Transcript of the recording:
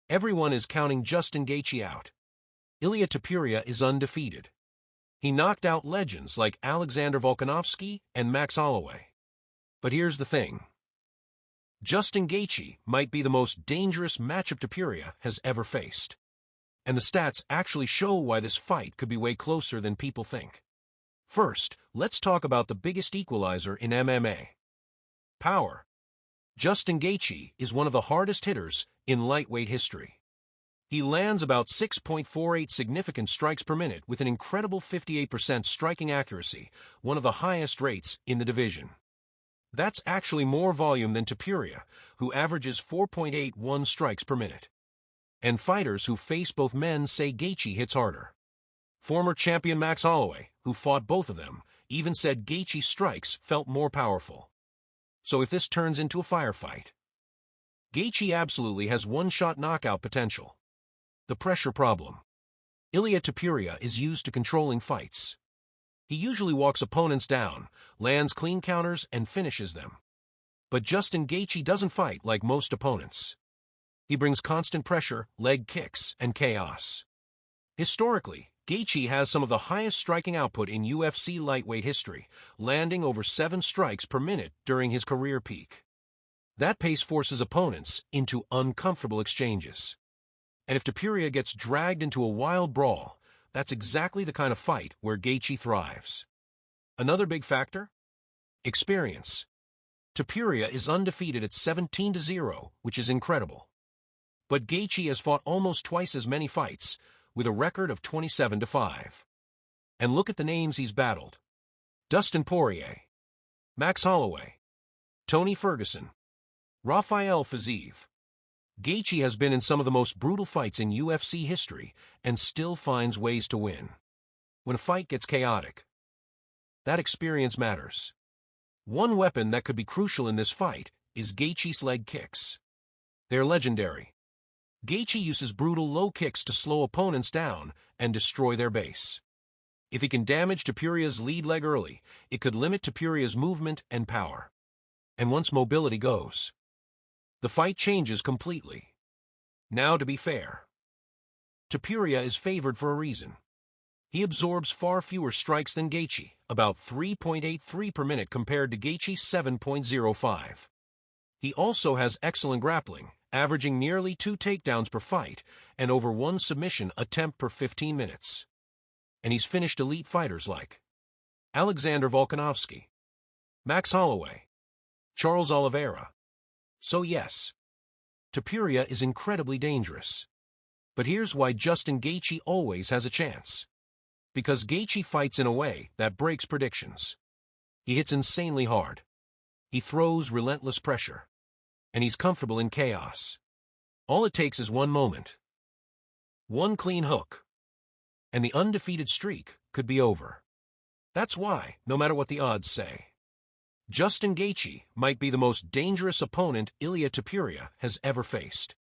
Everyone is counting Justin Gaethje out. Ilia Topuria is undefeated. He knocked out legends like Alexander Volkanovski and Max Holloway. But here's the thing. Justin Gaethje might be the most dangerous matchup Topuria has ever faced. And the stats actually show why this fight could be way closer than people think. First, let's talk about the biggest equalizer in MMA. Power. Justin Gaethje is one of the hardest hitters in lightweight history. He lands about 6.48 significant strikes per minute with an incredible 58% striking accuracy, one of the highest rates in the division. That's actually more volume than Topuria, who averages 4.81 strikes per minute. And fighters who face both men say Gaethje hits harder. Former champion Max Holloway, who fought both of them, even said Gaethje's strikes felt more powerful. So if this turns into a firefight, Gaethje absolutely has one-shot knockout potential. The pressure problem. Ilia Topuria is used to controlling fights. He usually walks opponents down, lands clean counters, and finishes them. But Justin Gaethje doesn't fight like most opponents. He brings constant pressure, leg kicks, and chaos. Historically, Gaethje has some of the highest striking output in UFC lightweight history, landing over 7 strikes per minute during his career peak. That pace forces opponents into uncomfortable exchanges. And if Topuria gets dragged into a wild brawl, that's exactly the kind of fight where Gaethje thrives. Another big factor? Experience. Topuria is undefeated at 17-0, which is incredible. But Gaethje has fought almost twice as many fights, with a record of 27-5. And look at the names he's battled. Dustin Poirier, Max Holloway, Tony Ferguson, Rafael Fiziev. Gaethje has been in some of the most brutal fights in UFC history and still finds ways to win. When a fight gets chaotic, that experience matters. One weapon that could be crucial in this fight is Gaethje's leg kicks. They're legendary. Gaethje uses brutal low kicks to slow opponents down and destroy their base. If he can damage Topuria's lead leg early, it could limit Topuria's movement and power. And once mobility goes, the fight changes completely. Now, to be fair, Topuria is favored for a reason. He absorbs far fewer strikes than Gaethje, about 3.83 per minute compared to Gaethje's 7.05. He also has excellent grappling, averaging nearly 2 takedowns per fight and over 1 submission attempt per 15 minutes. And he's finished elite fighters like Alexander Volkanovski, Max Holloway, Charles Oliveira. So yes, Topuria is incredibly dangerous. But here's why Justin Gaethje always has a chance. Because Gaethje fights in a way that breaks predictions. He hits insanely hard. He throws relentless pressure. And he's comfortable in chaos. All it takes is one moment. One clean hook. And the undefeated streak could be over. That's why, no matter what the odds say, Justin Gaethje might be the most dangerous opponent Ilia Topuria has ever faced.